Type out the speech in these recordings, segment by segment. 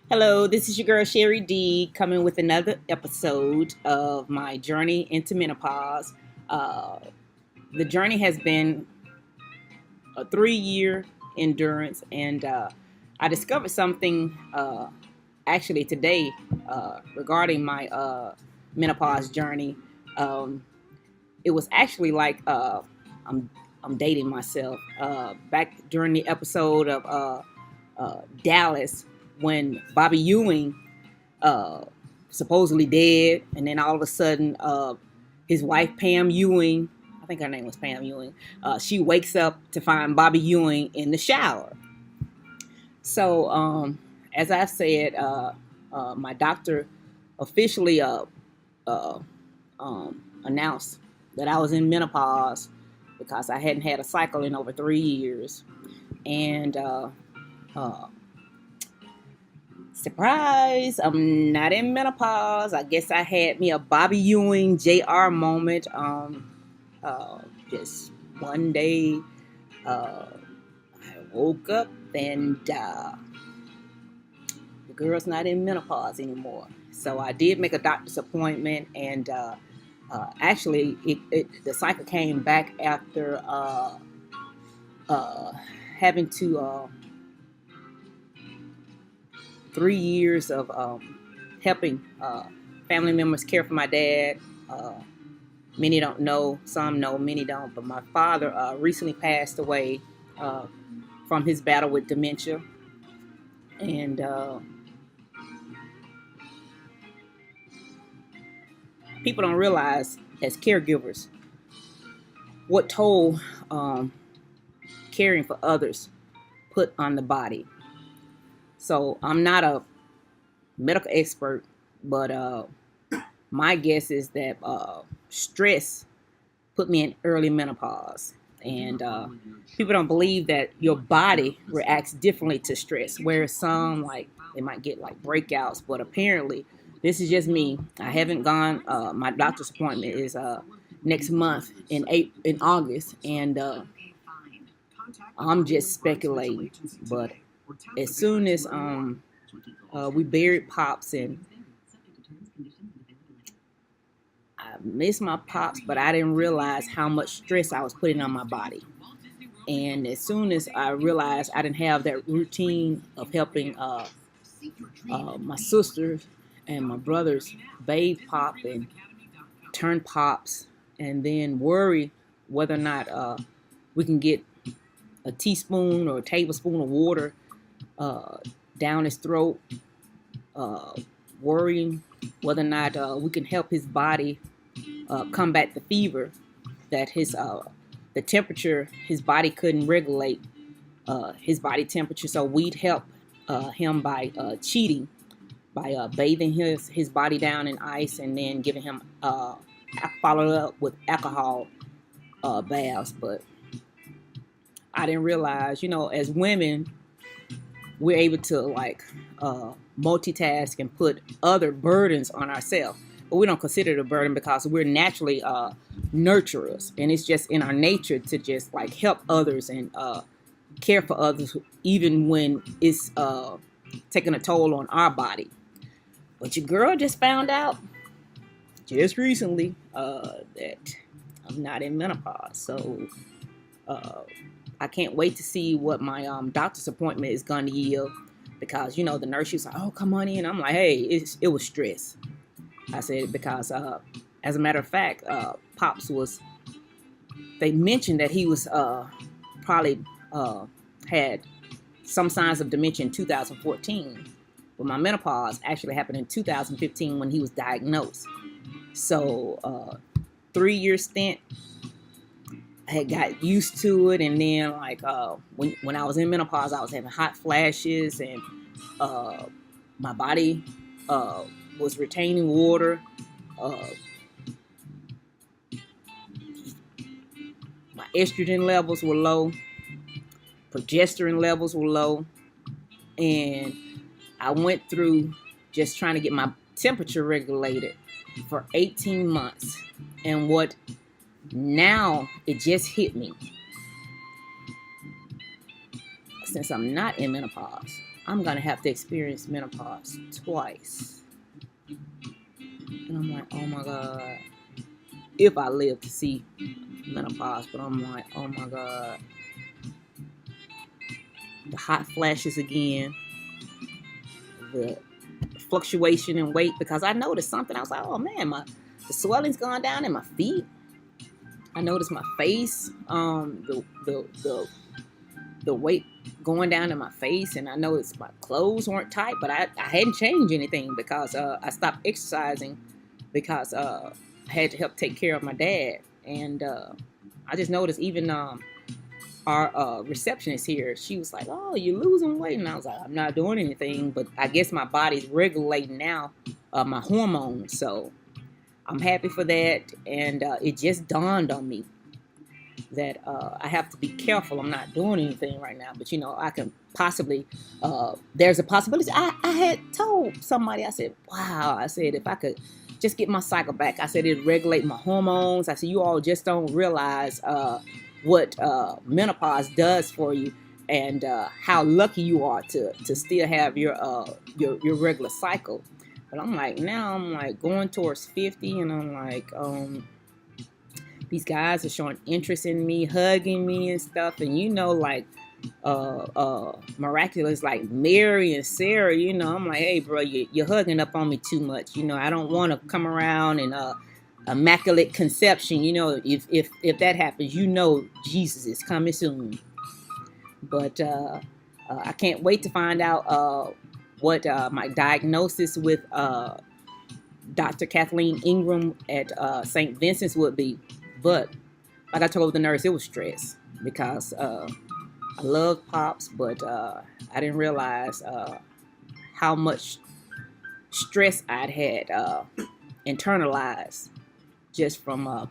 Hello, this is your girl Sherry D coming with another episode of my journey into menopause. Uh, the journey has been a 3 year endurance, and I discovered something actually today regarding my menopause journey. Um, it was actually like I'm I'm dating myself. Back during the episode of Dallas when Bobby Ewing uh, supposedly dead, and then all of a sudden, his wife Pam Ewing, I think her name was Pam Ewing, she wakes up to find Bobby Ewing in the shower. So, as I said, my doctor officially uh, announced that I was in menopause because I hadn't had a cycle in over 3 years, and uh, surprise, I'm not in menopause. I guess I had me a Bobby Ewing JR moment. Uh, just one day, I woke up and the girl's not in menopause anymore. So I did make a doctor's appointment, and actually, the cycle came back after uh, having to 3 years of helping family members care for my dad. Uh, Many don't know, some know, many don't. But my father recently passed away uh, from his battle with dementia. And people don't realize, as caregivers, what toll um, caring for others put on the body. So I'm not a medical expert, but my guess is that stress put me in early menopause. And people don't believe that your body reacts differently to stress, whereas some, like, they might get like breakouts, but apparently this is just me. I haven't gone. My doctor's appointment is next month in August, and I'm just speculating. But as soon as we buried Pops, and I miss my Pops, but I didn't realize how much stress I was putting on my body. And as soon as I realized I didn't have that routine of helping my sisters and my brothers bathe Pop and turn Pops, and then worry whether or not we can get a teaspoon or a tablespoon of water uh, down his throat, uh, worrying whether or not we can help his body combat the fever that the temperature his body couldn't regulate his body temperature. So we'd help him by cheating, by bathing his body down in ice, and then giving him followed up with alcohol baths. But I didn't realize, as women, we're able to like multitask and put other burdens on ourselves. But we don't consider it a burden because we're naturally nurturers, and it's just in our nature to just like help others and care for others, even when it's taking a toll on our body. But your girl just found out just recently that I'm not in menopause. So I can't wait to see what my doctor's appointment is going to yield, because the nurse, she's like, "Oh, come on in." I'm like, "Hey, it was stress." I said, because as a matter of fact, Pops was. They mentioned that he was probably had some signs of dementia in 2014, but my menopause actually happened in 2015 when he was diagnosed. So 3 year stint, I had got used to it, and then like when I was in menopause, I was having hot flashes, and my body was retaining water. Uh, my estrogen levels were low, progesterone levels were low, and I went through just trying to get my temperature regulated for 18 months. And what now, it just hit me. Since I'm not in menopause, I'm gonna have to experience menopause twice. And I'm like, oh my God, if I live to see menopause. But I'm like, oh my God, the hot flashes again, the fluctuation in weight, because I noticed something. I was like, oh man, the swelling's gone down in my feet. I noticed my face, the weight going down in my face, and I noticed my clothes weren't tight, but I hadn't changed anything because I stopped exercising because I had to help take care of my dad. And I just noticed even our receptionist here, she was like, oh, you're losing weight. And I was like, I'm not doing anything, but I guess my body's regulating now my hormones. So I'm happy for that. And it just dawned on me that I have to be careful. I'm not doing anything right now, but I can possibly, there's a possibility. I had told somebody, I said, wow, I said, if I could just get my cycle back, I said, it'd regulate my hormones. I said, you all just don't realize what menopause does for you, and how lucky you are to still have your regular cycle. But I'm like, now I'm like going towards 50, and I'm like, these guys are showing interest in me, hugging me and stuff, and like miraculous, like Mary and Sarah, I'm like, hey bro, you're hugging up on me too much. I don't want to come around and immaculate conception. If that happens, Jesus is coming soon. But I can't wait to find out what my diagnosis with Dr. Kathleen Ingram at St. Vincent's would be. But like I told the nurse, it was stress because I love Pops, but I didn't realize how much stress I'd had internalized just from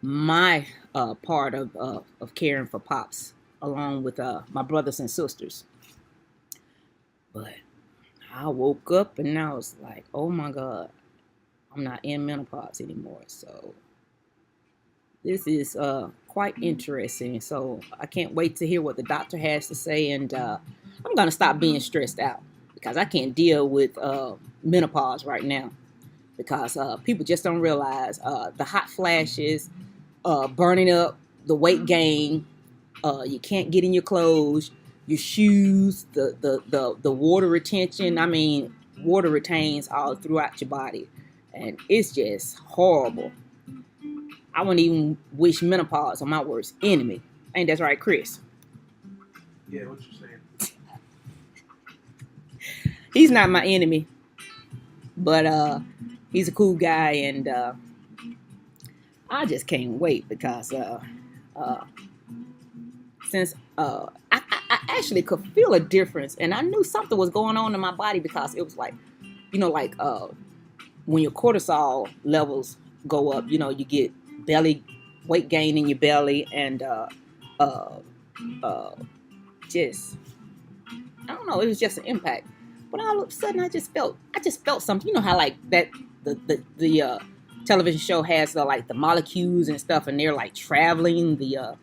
my part of caring for Pops, along with my brothers and sisters. But I woke up and I was like, oh my God, I'm not in menopause anymore. So this is quite interesting. So I can't wait to hear what the doctor has to say. And I'm going to stop being stressed out because I can't deal with menopause right now. Because people just don't realize the hot flashes, burning up, the weight gain, you can't get in your clothes, your shoes, the water retention. I mean, water retains all throughout your body. And it's just horrible. I wouldn't even wish menopause on my worst enemy. Ain't that right, Chris? Yeah, what you saying? He's not my enemy, but he's a cool guy, and I just can't wait because since I actually could feel a difference, and I knew something was going on in my body because it was like, when your cortisol levels go up, you get belly weight gain in your belly, and just, I don't know, it was just an impact. But all of a sudden I just felt something. You know how like that the television show has the molecules and stuff, and they're like traveling the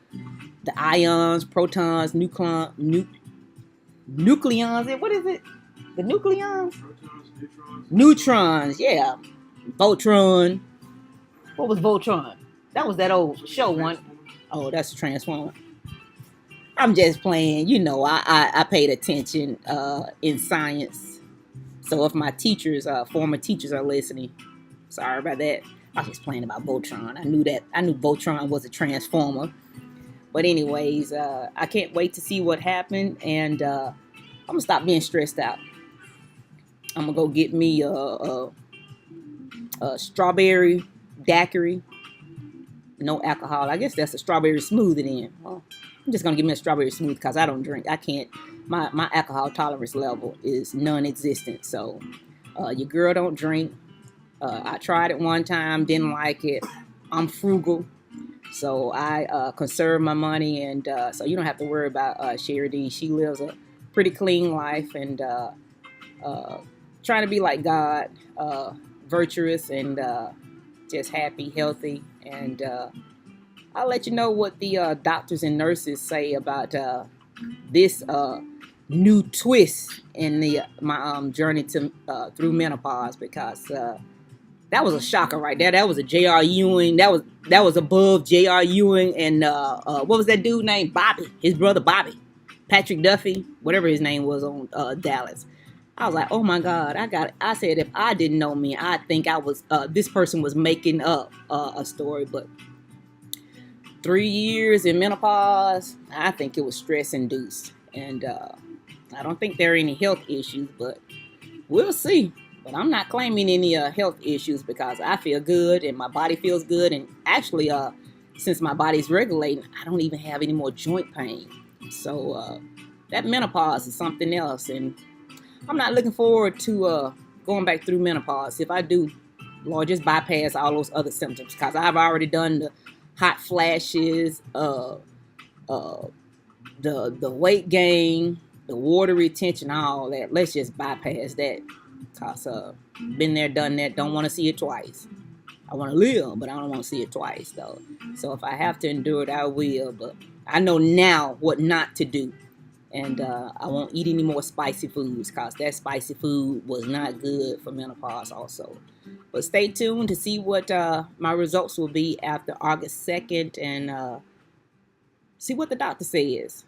ions, protons, nucleons. What is it? The nucleons? Protons, neutrons. Yeah. Voltron. What was Voltron? That was that old show one. Oh, that's a Transformer. I'm just playing. I paid attention in science. So if my teachers, former teachers, are listening, sorry about that. I was just playing about Voltron. I knew Voltron was a Transformer. But anyways, I can't wait to see what happened, and I'm gonna stop being stressed out. I'm gonna go get me a strawberry daiquiri, no alcohol. I guess that's a strawberry smoothie then. Well, I'm just gonna give me a strawberry smoothie because I don't drink. I can't. My alcohol tolerance level is non-existent. So your girl don't drink. I tried it one time, didn't like it. I'm frugal, so I conserve my money, and so you don't have to worry about Sherry D. She lives a pretty clean life, and trying to be like God, virtuous, and just happy, healthy, and I'll let you know what the doctors and nurses say about this new twist in the my journey to through menopause, because that was a shocker right there. That was a J.R. Ewing. That was above J.R. Ewing and what was that dude named Bobby? His brother Bobby, Patrick Duffy, whatever his name was on Dallas. I was like, oh my God, I said, if I didn't know me, I think I was this person was making up a story. But 3 years in menopause, I think it was stress induced, and I don't think there are any health issues, but we'll see. But I'm not claiming any health issues because I feel good and my body feels good. And actually, since my body's regulating, I don't even have any more joint pain. So that menopause is something else. And I'm not looking forward to going back through menopause. If I do, Lord, just bypass all those other symptoms, because I've already done the hot flashes, the weight gain, the water retention, all that. Let's just bypass that, because been there, done that. Don't want to see it twice. I want to live, but I don't want to see it twice, though. So if I have to endure it, I will. But I know now what not to do. And I won't eat any more spicy foods, because that spicy food was not good for menopause also. But stay tuned to see what my results will be after August 2nd, and see what the doctor says.